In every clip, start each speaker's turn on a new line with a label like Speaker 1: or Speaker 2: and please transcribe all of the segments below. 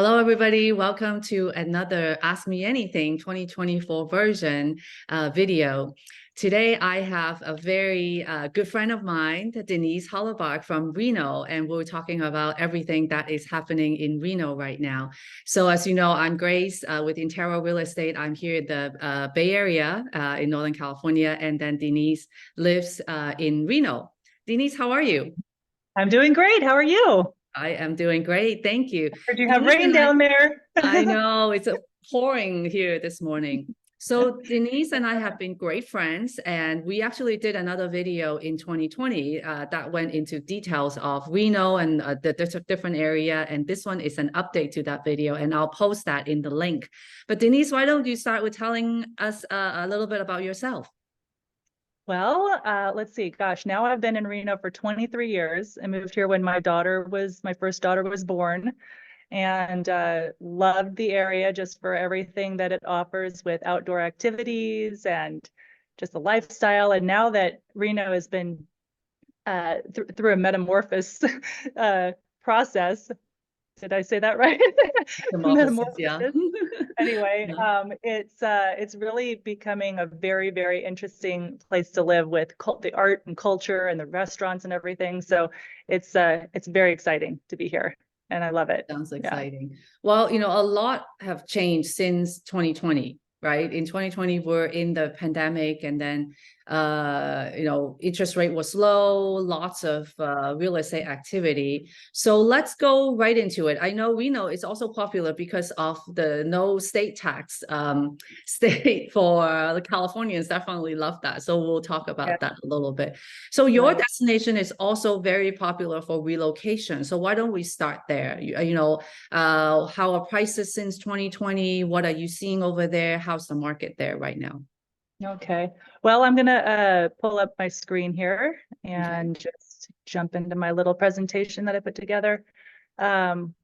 Speaker 1: Hello, everybody. Welcome to another Ask Me Anything 2024 version video. Today, I have a very good friend of mine, Denise Hallerbach from Reno, and we're talking about everything that is happening in Reno right now. So as you know, I'm Grace with Intero Real Estate. I'm here in the Bay Area in Northern California, and then Denise lives in Reno. Denise, how are you?
Speaker 2: I'm doing great. How are you?
Speaker 1: I am doing great. Thank you.
Speaker 2: Heard you have
Speaker 1: Denise
Speaker 2: rain
Speaker 1: and I
Speaker 2: down there.
Speaker 1: I know it's pouring here this morning. So Denise and I have been great friends, and we actually did another video in 2020 that went into details of Reno and the different area. And this one is an update to that video, and I'll post that in the link. But Denise, why don't you start with telling us a little bit about yourself?
Speaker 2: Well, let's see. Gosh, now I've been in Reno for 23 years. I moved here when my first daughter was born, and loved the area just for everything that it offers with outdoor activities and just the lifestyle. And now that Reno has been through a metamorphosis process, did I say that right?
Speaker 1: Metamorphosis, yeah.
Speaker 2: Metamorphosis. Anyway,
Speaker 1: Yeah.
Speaker 2: it's really becoming a very, very interesting place to live with the art and culture and the restaurants and everything. So it's very exciting to be here, and I love it.
Speaker 1: Sounds
Speaker 2: Yeah.
Speaker 1: exciting. Well, a lot have changed since 2020, right? In 2020, we're in the pandemic, and then interest rate was low, lots of real estate activity. So let's go right into it. I know Reno is also popular because of the no state tax state for the Californians. Definitely love that. So we'll talk
Speaker 2: Yeah.
Speaker 1: about that a little bit. So your
Speaker 2: Right.
Speaker 1: destination is also very popular for relocation. So why don't we start there? How are prices since 2020? What are you seeing over there? How's the market there right now?
Speaker 2: Okay. Well, I'm gonna pull up my screen here
Speaker 1: Okay.
Speaker 2: and just jump into my little presentation that I put together,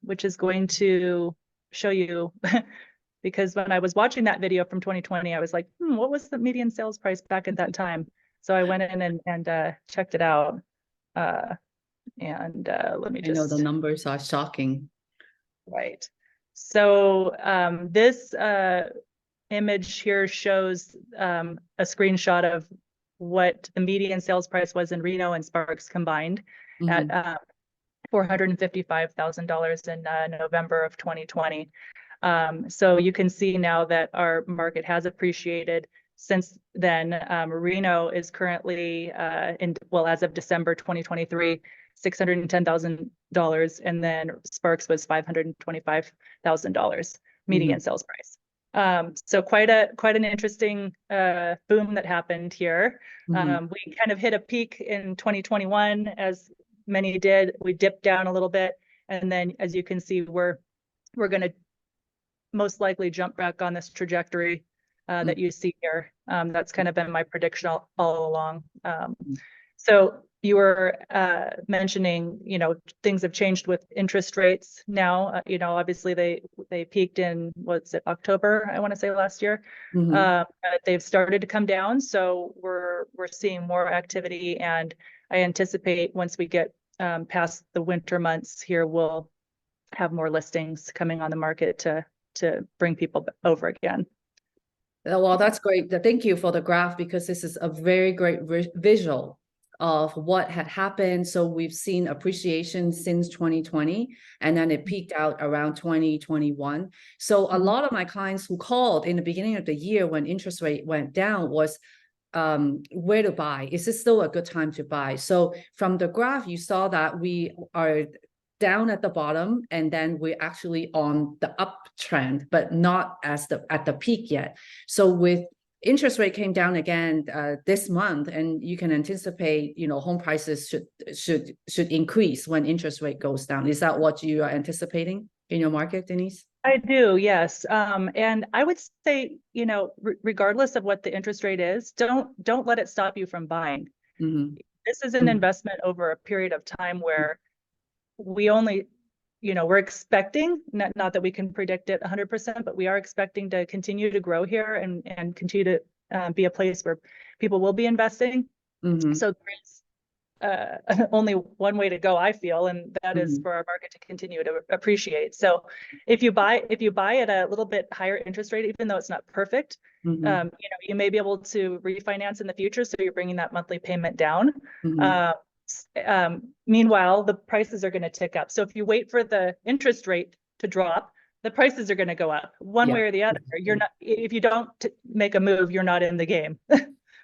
Speaker 2: which is going to show you because when I was watching that video from 2020, I was like, what was the median sales price back at that time? So I went in and checked it out. Uh, and let me
Speaker 1: I know the
Speaker 2: just,
Speaker 1: numbers are shocking.
Speaker 2: right. So this image here shows a screenshot of what the median sales price was in Reno and Sparks combined at
Speaker 1: Mhm.
Speaker 2: $455,000 in November of 2020. So you can see now that our market has appreciated since then. Reno is currently as of December 2023, $610,000, and then Sparks was $525,000 median
Speaker 1: Mhm.
Speaker 2: sales price. So quite an interesting boom that happened here.
Speaker 1: Mhm.
Speaker 2: We kind of hit a peak in 2021, as many did. We dipped down a little bit, and then as you can see, we're going to most likely jump back on this trajectory that you see here. That's kind of been my prediction all along.
Speaker 1: Mhm.
Speaker 2: So you were mentioning, things have changed with interest rates now. Obviously they peaked in, what's it, October, I want to say, last year.
Speaker 1: Mhm.
Speaker 2: But they've started to come down, so we're seeing more activity, and I anticipate once we get past the winter months here, we'll have more listings coming on the market to bring people over again.
Speaker 1: Well, that's great. Thank you for the graph because this is a very great visual of what had happened. So we've seen appreciation since 2020, and then it peaked out around 2021. So a
Speaker 2: Mhm.
Speaker 1: lot of my clients who called in the beginning of the year when interest rate went down was where to buy. Is this still a good time to buy? So from the graph, you saw that we are down at the bottom, and then we're actually on the uptrend, but not at the peak yet. So with interest rate came down again this month, and you can anticipate, home prices should increase when interest rate goes down. Is that what you are anticipating in your market, Denise?
Speaker 2: I do, yes. And I would say, regardless of what the interest rate is, don't let it stop you from buying.
Speaker 1: Mm-hmm.
Speaker 2: This is an investment over a period of time where we only, we're expecting, not that we can predict it 100%, but we are expecting to continue to grow here and continue to be a place where people will be investing.
Speaker 1: Mm-hmm.
Speaker 2: So only one way to go, I feel, and that is for our market to continue to appreciate. So if you buy at a little bit higher interest rate, even though it's not perfect, you know, you may be able to refinance in the future, so you're bringing that monthly payment down. Meanwhile, the prices are going to tick up. So if you wait for the interest rate to drop, the prices are going to go up one way or the other. You're not, if you don't make a move, you're not in the game.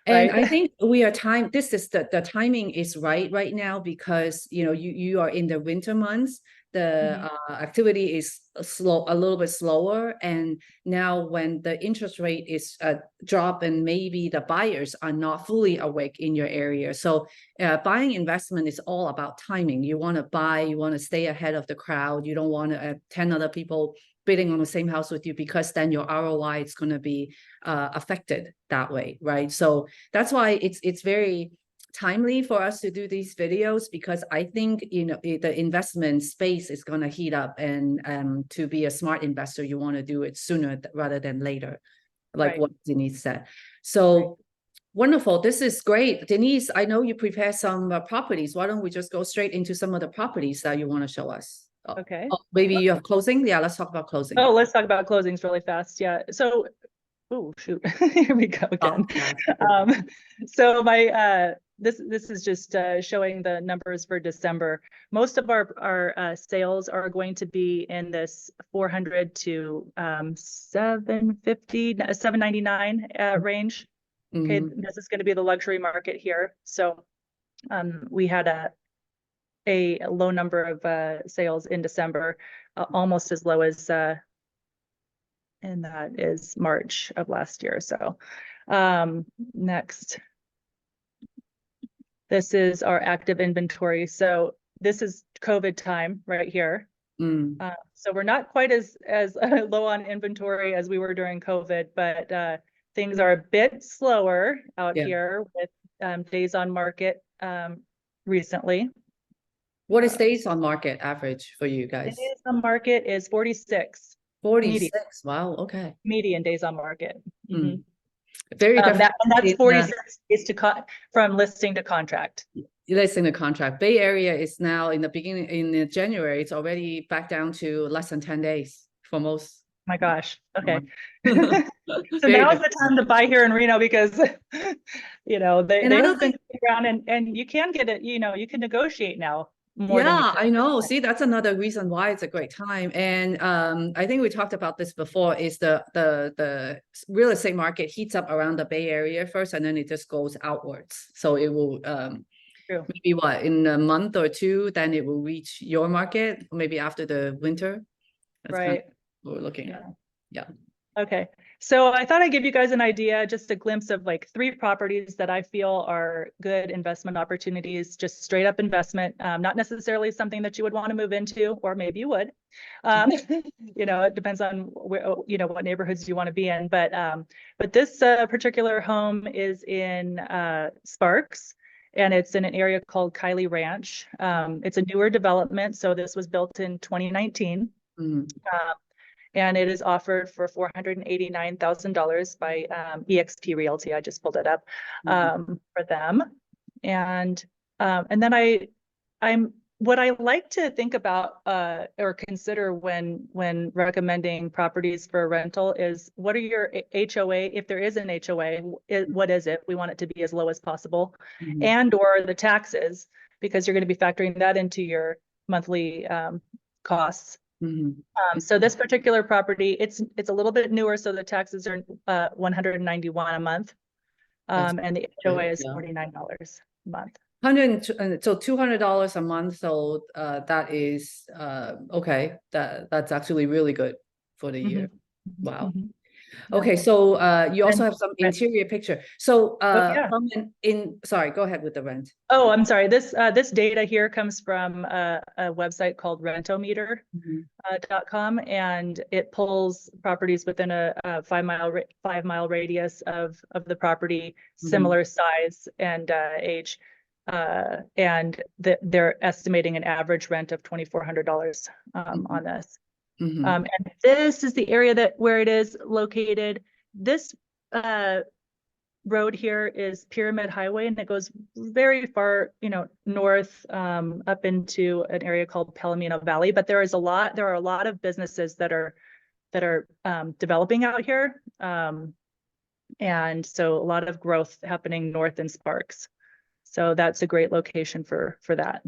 Speaker 1: And
Speaker 2: right?
Speaker 1: I think we are this is the timing is right now, because you know you are in the winter months. The activity is a little bit slower, and now when the interest rate is drop, and maybe the buyers are not fully awake in your area. So buying investment is all about timing. You want to buy, you want to stay ahead of the crowd. You don't want to 10 other people bidding on the same house with you, because then your ROI is going to be affected that way, right? So that's why it's very timely for us to do these videos, because I think, you know, the investment space is going to heat up, and to be a smart investor, you want to do it sooner rather than later, like what Denise said. So wonderful. This is great. Denise, I know you prepared some properties. Why don't we just go straight into some of the properties that you want to show us?
Speaker 2: Okay.
Speaker 1: Maybe you have closing. Yeah, let's talk about closing.
Speaker 2: Oh, let's talk about closings really fast. Yeah. So, oh shoot, here we go again. So my this is just showing the numbers for December. Most of our sales are going to be in this 400 to 750, 799 range. Okay, this is going to be the luxury market here. So we had a low number of sales in December, almost as low as and that is March of last year. So next, this is our active inventory. So this is COVID time right here. So we're not quite as low on inventory as we were during COVID, but things are a bit slower out here with days on market recently.
Speaker 1: What is days on market average for you guys?
Speaker 2: Days on market is 46.
Speaker 1: 46.
Speaker 2: Median.
Speaker 1: Wow. Okay.
Speaker 2: Median days on market.
Speaker 1: Very different.
Speaker 2: That's 46 days from listing to contract.
Speaker 1: Listing the contract. Bay Area is now in the beginning, in January, it's already back down to less than 10 days for most.
Speaker 2: My gosh. Okay. So now is the time to buy here in Reno, because you know they have been around, and you can get it, you know, you can negotiate now.
Speaker 1: I know. See, that's another reason why it's a great time. And I think we talked about this before, is the real estate market heats up around the Bay Area first, and then it just goes outwards. So it will maybe in a month or two, then it will reach your market, maybe after the winter. That's kind of what we're looking at. Yeah. Okay.
Speaker 2: So I thought I'd give you guys an idea, just a glimpse of like 3 properties that I feel are good investment opportunities, just straight up investment, not necessarily something that you would want to move into, or maybe you would. You know, it depends on where, you know, what neighborhoods you want to be in. But this particular home is in Sparks, and it's in an area called Kylie Ranch. It's a newer development, so this was built in 2019. And it is offered for $489,000 by EXP Realty. I just pulled it up for them. And then what I like to think about or consider when recommending properties for rental is, what are your HOA? If there is an HOA, what is it? We want it to be as low as possible, and or the taxes, because you're going to be factoring that into your monthly costs. So this particular property, it's a little bit newer, so the taxes are $191 a month, and the HOA is $49 a month.
Speaker 1: So $200 a month. So that is okay. That's actually really good for the year. Wow. Okay, so you also have some interior picture. So sorry, go ahead with the rent.
Speaker 2: Oh, I'm sorry. This data here comes from a website called rentometer.com, and it pulls properties within a 5-mile radius of the property, similar size and age, and they're estimating an average rent of $2,400 on this. And this is the area where it is located. This road here is Pyramid Highway, and it goes very far, north, up into an area called Palomino Valley. But there are a lot of businesses that are developing out here. And so a lot of growth happening north in Sparks. So that's a great location for that.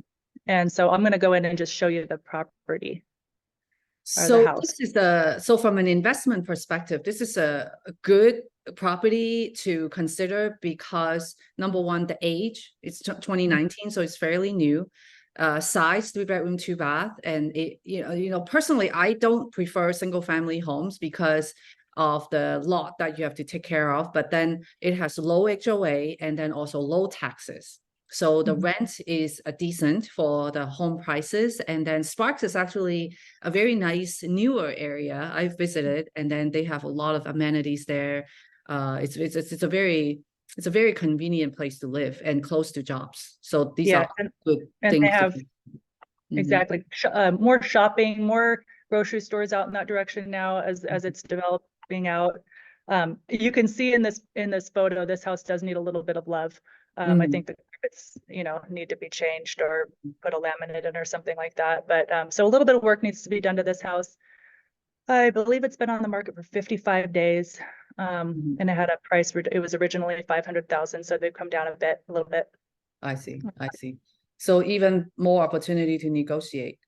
Speaker 2: And so I'm going to go in and just show you the property or the
Speaker 1: So
Speaker 2: house.
Speaker 1: this is so from an investment perspective, this is a good property to consider because number one, the age, it's 2019, so it's fairly new. Size, 3-bedroom, 2-bath, and it, personally, I don't prefer single family homes because of the lot that you have to take care of, but then it has low HOA and then also low taxes. So the rent is decent for the home prices. And then Sparks is actually a very nice newer area I've visited, and then they have a lot of amenities there. It's a very convenient place to live and close to jobs. So these are good
Speaker 2: and
Speaker 1: things.
Speaker 2: They have exactly more shopping, more grocery stores out in that direction now as it's developing out. You can see in this photo, this house does need a little bit of love. I think the carpets, need to be changed or put a laminate in or something like that. But so a little bit of work needs to be done to this house. I believe it's been on the market for 55 days. And it had a price, it was originally 500,000. So they've come down a little bit.
Speaker 1: I see. So even more opportunity to negotiate.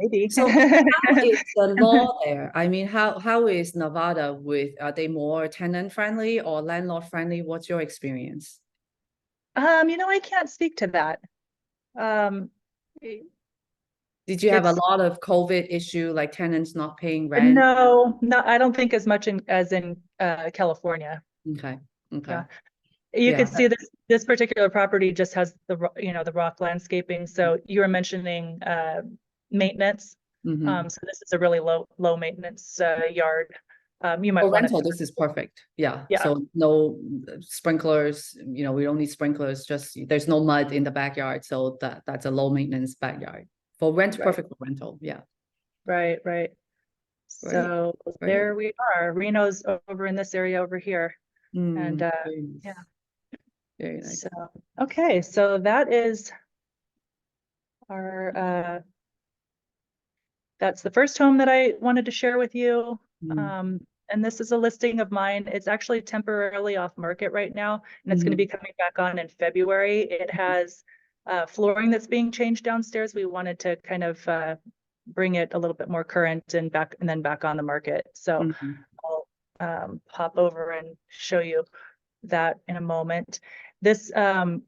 Speaker 2: Maybe.
Speaker 1: So how is the law there? I mean, how is Nevada are they more tenant friendly or landlord friendly? What's your experience?
Speaker 2: I can't speak to that.
Speaker 1: Did you have a lot of COVID issue, like tenants not paying rent?
Speaker 2: No, I don't think as much as in California.
Speaker 1: Okay.
Speaker 2: Yeah. You could see this particular property just has the rock landscaping. So you were mentioning maintenance. So this is a really low maintenance yard. You might
Speaker 1: For
Speaker 2: want
Speaker 1: rental, this is perfect. Yeah.
Speaker 2: Yeah.
Speaker 1: So no sprinklers, we don't need sprinklers, just there's no mud in the backyard. So that's a low maintenance backyard. For rent, perfect for rental. Yeah.
Speaker 2: Right. So there we are. Reno's over in this area over here. And
Speaker 1: very nice.
Speaker 2: yeah.
Speaker 1: Very nice.
Speaker 2: So, okay, so that is our that's the first home that I wanted to share with you. And this is a listing of mine. It's actually temporarily off market right now, and it's going to be coming back on in February. It has flooring that's being changed downstairs. We wanted to kind of bring it a little bit more current and then back on the market. So I'll pop over and show you that in a moment. This home,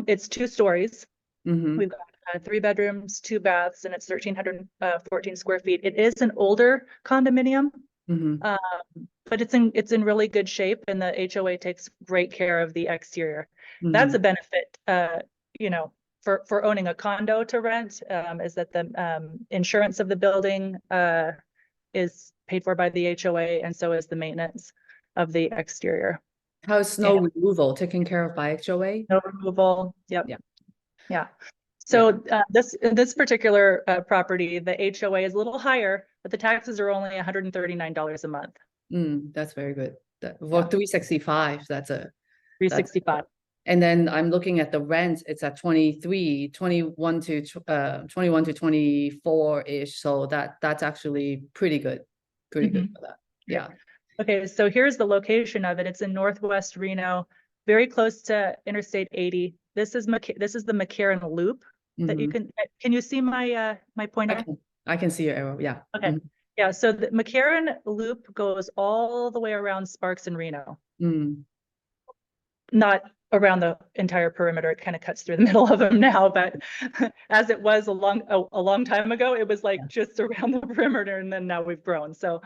Speaker 2: it's 2 stories. We've got 3 bedrooms, 2 baths, and it's 1,314 square feet. It is an older condominium, but it's in really good shape, and the HOA takes great care of the exterior. That's a benefit, for owning a condo to rent, is that the insurance of the building is paid for by the HOA, and so is the maintenance of the exterior.
Speaker 1: How's snow removal taken care of by HOA?
Speaker 2: Snow removal. Yep. Yeah. So this particular property, the HOA is a little higher, but the taxes are only $139 a month.
Speaker 1: That's very good. For 365, that's a
Speaker 2: 365.
Speaker 1: And then I'm looking at the rent, it's at 21 to 24 ish. So that's actually pretty good for that. Yeah.
Speaker 2: Okay, so here's the location of it. It's in Northwest Reno, very close to Interstate 80. This is the McCarran Loop that you can you see my pointer?
Speaker 1: I can see your arrow. Yeah.
Speaker 2: Okay. Yeah. So the McCarran Loop goes all the way around Sparks and Reno. Not around the entire perimeter. It kind of cuts through the middle of them now, but as it was a long time ago, it was like just around the perimeter, and then now we've grown. So,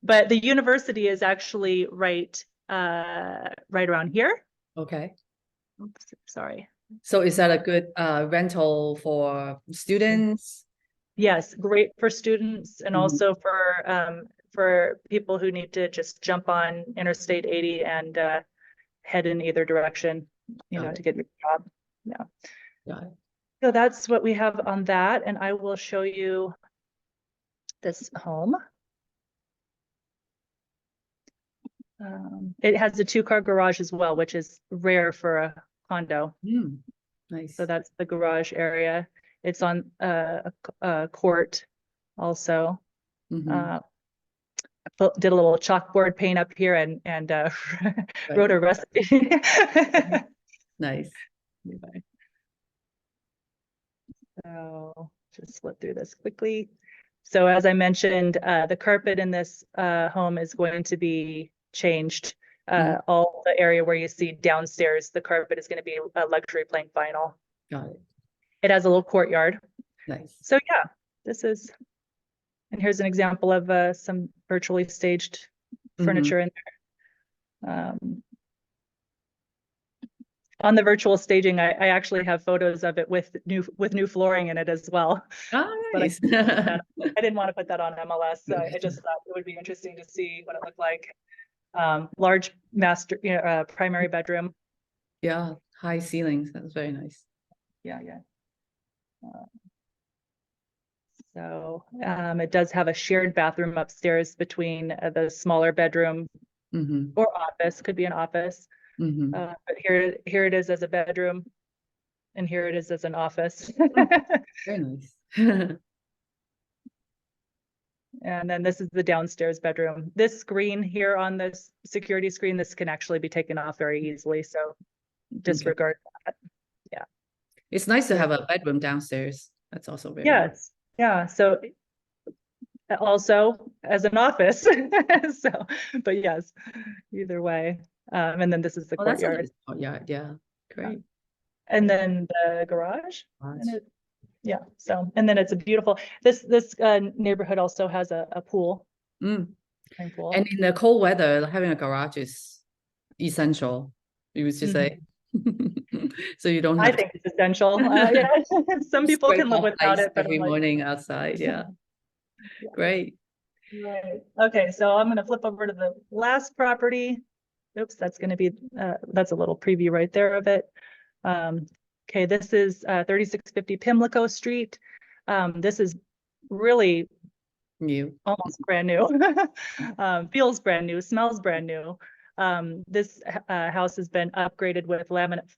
Speaker 2: but the university is actually right around here.
Speaker 1: Okay.
Speaker 2: Oops, sorry.
Speaker 1: So is that a good rental for students?
Speaker 2: Yes, great for students, and also for people who need to just jump on Interstate 80 and head in either direction, to get a job. Yeah. So that's what we have on that, and I will show you this home. It has a 2-car garage as well, which is rare for a condo.
Speaker 1: Nice.
Speaker 2: So that's the garage area. It's on a court also. Did a little chalkboard paint up here and wrote a recipe.
Speaker 1: Nice.
Speaker 2: Anyway. So just flip through this quickly. So as I mentioned, the carpet in this home is going to be changed. All the area where you see downstairs, the carpet is going to be a luxury plank vinyl.
Speaker 1: Got it.
Speaker 2: It has a little courtyard.
Speaker 1: Nice.
Speaker 2: So yeah, this is, and here's an example of some virtually staged furniture in there. On the virtual staging, I actually have photos of it with new flooring in it as well.
Speaker 1: Oh, nice.
Speaker 2: But I didn't want to put that on MLS. So I just thought it would be interesting to see what it looked like. Large master, primary bedroom.
Speaker 1: Yeah, high ceilings. That's very nice.
Speaker 2: Yeah. So it does have a shared bathroom upstairs between the smaller bedroom or office, could be an office. But here it is as a bedroom, and here it is as an office.
Speaker 1: Very nice.
Speaker 2: And then this is the downstairs bedroom. This screen here on this security screen, this can actually be taken off very easily. So disregard that. Yeah.
Speaker 1: It's nice to have a bedroom downstairs. That's also very
Speaker 2: nice. Yeah. So also as an office. So, but yes, either way. And then this is the courtyard.
Speaker 1: That's a nice courtyard. Yeah. Great.
Speaker 2: And then the garage. Yeah. So, and then it's a beautiful, this neighborhood also has a pool. Pool.
Speaker 1: And in the cold weather, having a garage is essential. You would just say. So you don't have
Speaker 2: I think it's essential. Yeah. Some people can live without it, but
Speaker 1: every morning outside. Yeah. Great.
Speaker 2: Right. Okay. So I'm going to flip over to the last property. Oops, that's going to be, that's a little preview right there of it. Okay, this is 3650 Pimlico Street. This is really
Speaker 1: new,
Speaker 2: almost brand new. Feels brand new, smells brand new. This house has been upgraded with laminate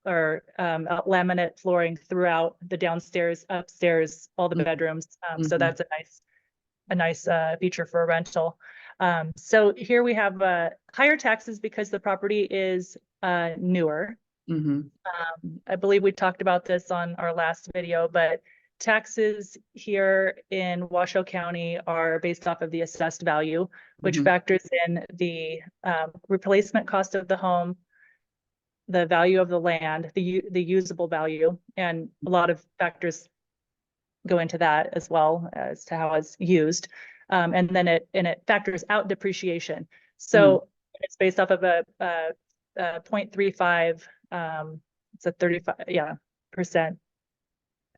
Speaker 2: flooring throughout the downstairs, upstairs, all the bedrooms. So that's a nice feature for a rental. So here we have higher taxes because the property is newer. I believe we talked about this on our last video, but taxes here in Washoe County are based off of the assessed value, which factors in the replacement cost of the home, the value of the land, the usable value, and a lot of factors go into that as well as to how it's used. And then it factors out depreciation. So it's based off of a 0.35, it's a 35%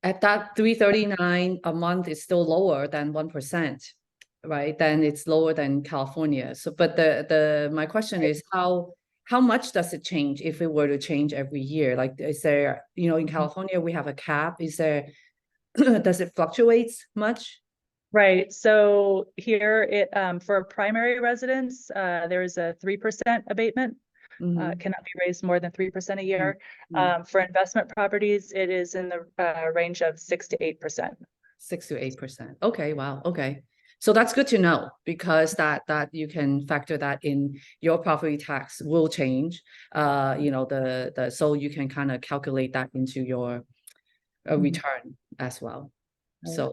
Speaker 1: At that 339 a month is still lower than 1%, right? Then it's lower than California. So, but my question is how much does it change if it were to change every year? Like, is there, in California we have a cap? Is there does it fluctuate much?
Speaker 2: Right. So here it for a primary residence, there is a 3% abatement. Cannot be raised more than 3% a year. For investment properties, it is in the range of 6 to 8%.
Speaker 1: 6 to 8%. Okay. Wow. Okay. So that's good to know, because that you can factor that in. Your property tax will change. So you can kind of calculate that into your return as well. Right.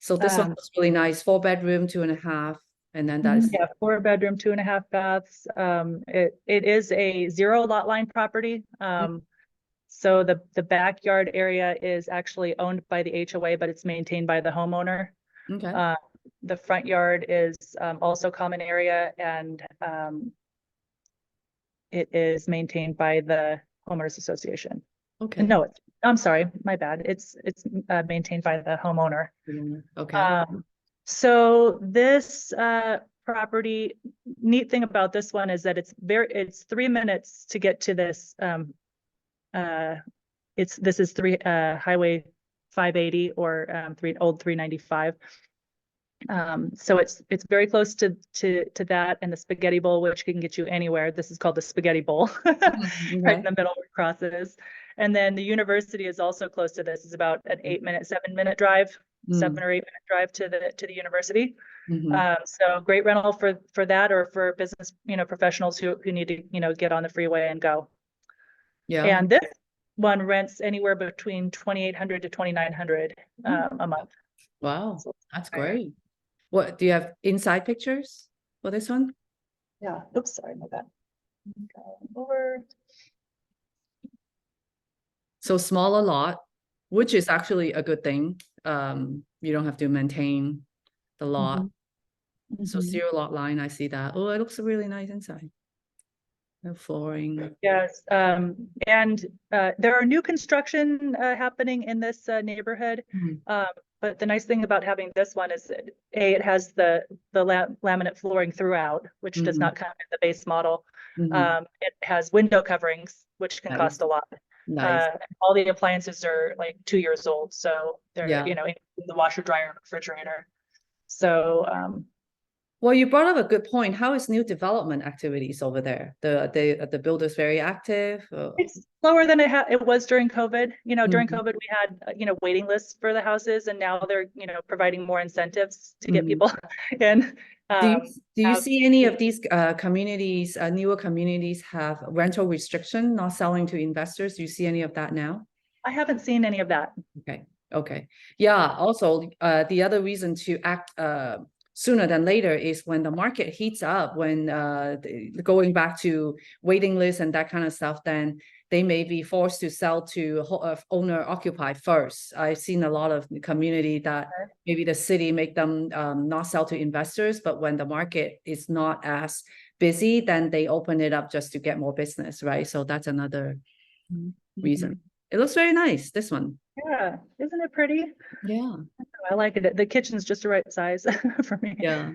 Speaker 1: So this one was really nice. 4-bedroom, 2.5. And then that is
Speaker 2: 4-bedroom, 2.5 baths. It is a 0 lot line property. So the backyard area is actually owned by the HOA, but it's maintained by the homeowner.
Speaker 1: Okay.
Speaker 2: The front yard is also common area, and it is maintained by the homeowners association. Okay. No, I'm sorry, my bad. It's maintained by the homeowner.
Speaker 1: Okay.
Speaker 2: So this property, neat thing about this one is that it's 3 minutes to get to this. This is Highway 580 or old 395. So it's very close to that, and the spaghetti bowl, which can get you anywhere. This is called the spaghetti bowl, right in the middle where it crosses. And then the university is also close to this. It's about an 7-minute drive, 7 or 8 minute drive to the university. So great rental for that, or for business, professionals who need to, get on the freeway and go.
Speaker 1: Yeah.
Speaker 2: And this one rents anywhere between 2,800 to 2,900 a month.
Speaker 1: Wow, that's great. What do you have inside pictures for this one?
Speaker 2: Yeah. Oops, sorry, my bad. Over.
Speaker 1: So smaller lot, which is actually a good thing. You don't have to maintain the lot. So zero lot line, I see that. Oh, it looks really nice inside. No flooring.
Speaker 2: Yes, and there are new construction happening in this neighborhood. But the nice thing about having this one is that it has the laminate flooring throughout, which does not come in the base model. It has window coverings, which can cost a lot.
Speaker 1: Nice.
Speaker 2: All the appliances are like 2 years old, so they're in the washer, dryer, refrigerator. So
Speaker 1: well, you brought up a good point. How is new development activities over there? The builders very active?
Speaker 2: It's slower than it was during COVID. During COVID, we had, waiting lists for the houses, and now they're, providing more incentives to get people in.
Speaker 1: Do you see any of these communities, newer communities, have rental restriction, not selling to investors? Do you see any of that now?
Speaker 2: I haven't seen any of that.
Speaker 1: Okay. Yeah. Also, the other reason to act sooner than later is when the market heats up, when going back to waiting lists and that kind of stuff, then they may be forced to sell to owner occupied first. I've seen a lot of community that maybe the city make them not sell to investors, but when the market is not as busy, then they open it up just to get more business, right? So that's another reason. It looks very nice, this one.
Speaker 2: Yeah, isn't it pretty?
Speaker 1: Yeah,
Speaker 2: I like it. The kitchen's just the right size for me.
Speaker 1: Yeah.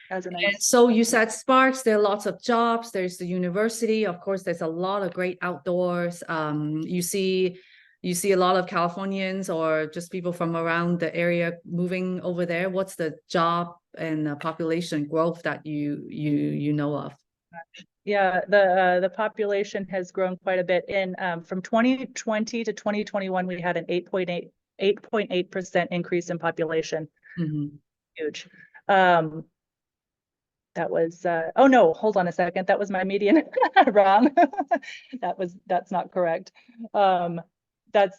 Speaker 2: Has a nice.
Speaker 1: And so you said Sparks, there are lots of jobs. There's the university. Of course, there's a lot of great outdoors. You see a lot of Californians or just people from around the area moving over there. What's the job and population growth that you know of?
Speaker 2: Yeah, the population has grown quite a bit. From 2020 to 2021, we had an 8.8% increase in population. Huge. That was oh no, hold on a second. That was my median. Wrong. That's not correct. That's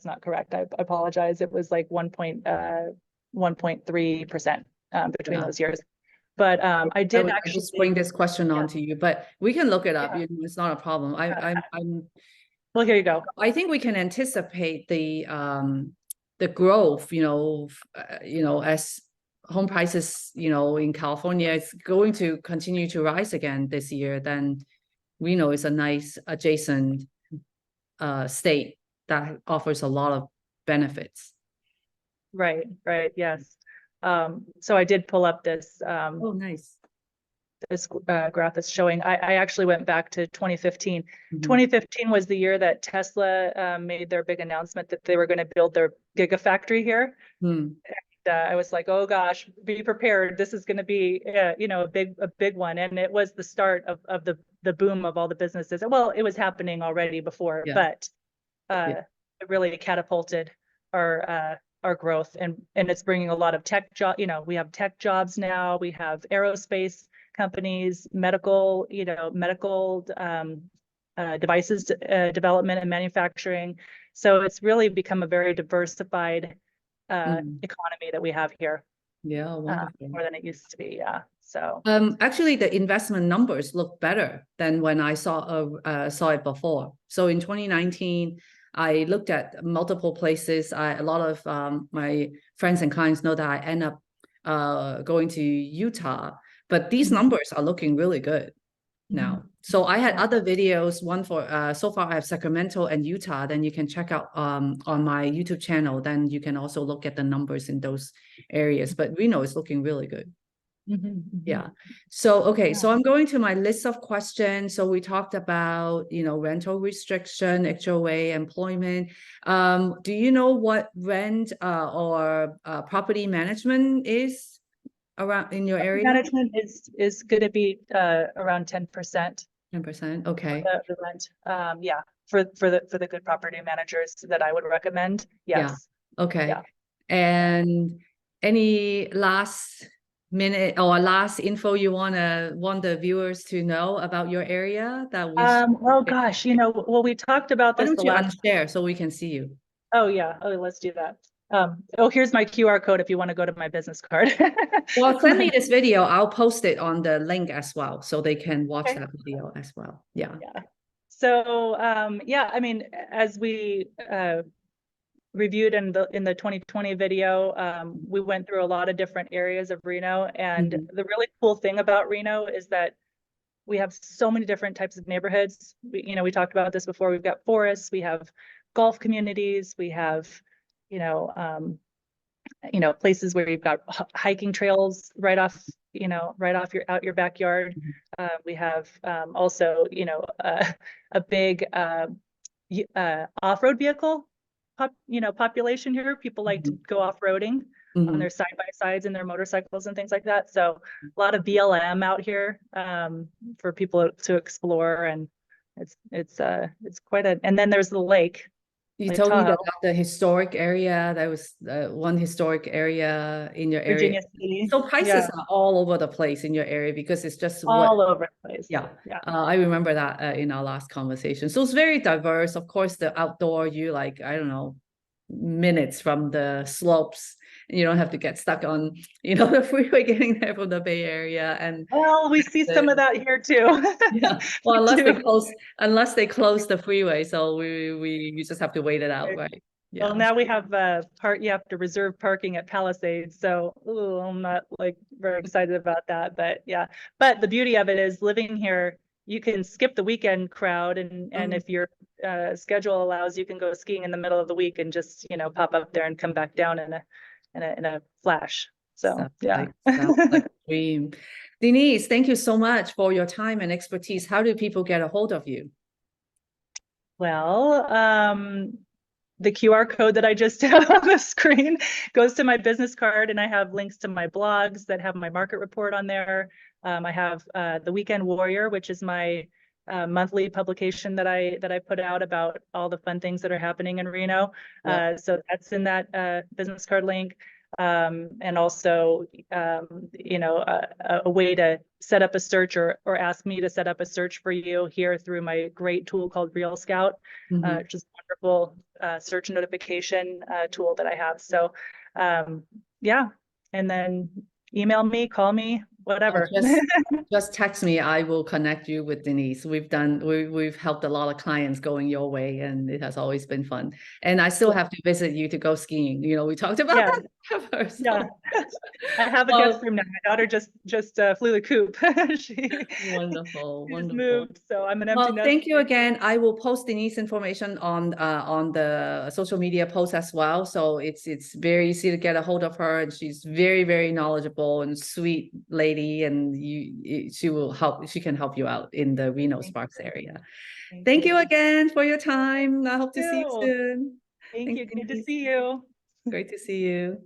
Speaker 2: not correct. I apologize. It was like 1.3% between those years. But I did actually
Speaker 1: just bring this question on to you, but we can look it up. It's not a problem.
Speaker 2: Well, here you go.
Speaker 1: I think we can anticipate the growth, as home prices, in California is going to continue to rise again this year. Then Reno is a nice adjacent state that offers a lot of benefits.
Speaker 2: Right, yes. So I did pull up this.
Speaker 1: Oh, nice.
Speaker 2: This graph is showing. I actually went back to 2015. 2015 was the year that Tesla made their big announcement that they were going to build their gigafactory here. And I was like, oh gosh, be prepared. This is going to be, a big one. And it was the start of the boom of all the businesses. Well, it was happening already before, but it really catapulted our growth, and it's bringing a lot of tech job. We have tech jobs now. We have aerospace companies, medical devices development and manufacturing. So it's really become a very diversified economy that we have here.
Speaker 1: Yeah, wonderful.
Speaker 2: More than it used to be. Yeah. So
Speaker 1: actually, the investment numbers look better than when I saw it before. So in 2019. I looked at multiple places. A lot of my friends and clients know that I end up going to Utah, but these numbers are looking really good now. So I had other videos, one for, so far I have Sacramento and Utah, then you can check out on my YouTube channel. Then you can also look at the numbers in those areas, but Reno is looking really good. Yeah. So, okay.
Speaker 2: Yeah.
Speaker 1: So I'm going to my list of questions. So we talked about, rental restriction, HOA, employment. Do you know what rent or property management is around in your area?
Speaker 2: Management is going to be around 10%.
Speaker 1: 10%. Okay.
Speaker 2: The rent. Yeah, for the good property managers that I would recommend.
Speaker 1: Yeah.
Speaker 2: Yes.
Speaker 1: Okay.
Speaker 2: Yeah.
Speaker 1: And any last minute or last info you want the viewers to know about your area that we
Speaker 2: Oh gosh, well, we talked about
Speaker 1: why
Speaker 2: this
Speaker 1: don't
Speaker 2: the
Speaker 1: you
Speaker 2: last.
Speaker 1: unshare so we can see you?
Speaker 2: Oh yeah. Oh, let's do that. Oh, here's my QR code if you want to go to my business card.
Speaker 1: Well, send me this video. I'll post it on the link as well so they can watch
Speaker 2: Okay.
Speaker 1: that video as well. Yeah.
Speaker 2: Yeah. So yeah, I mean, as we reviewed in the 2020 video, we went through a lot of different areas of Reno, and the really cool thing about Reno is that we have so many different types of neighborhoods. We talked about this before. We've got forests, we have golf communities, we have, places where you've got hiking trails right off your backyard. We have also, a big off-road vehicle population here. People like to go off-roading on their side-by-sides and their motorcycles and things like that. So a lot of BLM out here for people to explore, and it's quite and then there's the lake.
Speaker 1: You
Speaker 2: Lake
Speaker 1: told me
Speaker 2: Tahoe.
Speaker 1: about the historic area. That was one historic area in your area.
Speaker 2: Virginia City.
Speaker 1: So prices are all over the place in your area because it's just
Speaker 2: all over the place.
Speaker 1: Yeah.
Speaker 2: Yeah.
Speaker 1: I remember that in our last conversation. So it's very diverse. Of course, the outdoor, you I don't know, minutes from the slopes. You don't have to get stuck on, the freeway getting there from the Bay Area. And
Speaker 2: well, we see some of that here too.
Speaker 1: Yeah. Well, unless they close the freeway, so we just have to wait it out, right? Yeah.
Speaker 2: Well, now we have you have to reserve parking at Palisades. So I'm not very excited about that, but yeah. But the beauty of it is living here, you can skip the weekend crowd, and if your schedule allows, you can go skiing in the middle of the week and just, pop up there and come back down in a flash. So yeah.
Speaker 1: Sounds like a dream. Denise, thank you so much for your time and expertise. How do people get a hold of you?
Speaker 2: Well, the QR code that I just had on the screen goes to my business card, and I have links to my blogs that have my market report on there. I have the Weekend Warrior, which is my monthly publication that I put out about all the fun things that are happening in Reno. So that's in that business card link. And also, a way to set up a search or ask me to set up a search for you here through my great tool called Real Scout, which is a wonderful search notification tool that I have. So, yeah, and then email me, call me, whatever.
Speaker 1: Just text me. I will connect you with Denise. We've helped a lot of clients going your way, and it has always been fun. And I still have to visit you to go skiing. We talked about that first.
Speaker 2: Yeah. I have a guest room now. My daughter just flew the coop.
Speaker 1: Wonderful.
Speaker 2: Moved, so I'm an empty nest.
Speaker 1: Thank you again. I will post Denise information on the social media post as well. So it's very easy to get a hold of her, and she's very, very knowledgeable and sweet lady, and she can help you out in the Reno Sparks area. Thank you again for your time. I hope to see you soon.
Speaker 2: Thank you. Good to see you.
Speaker 1: Great to see you.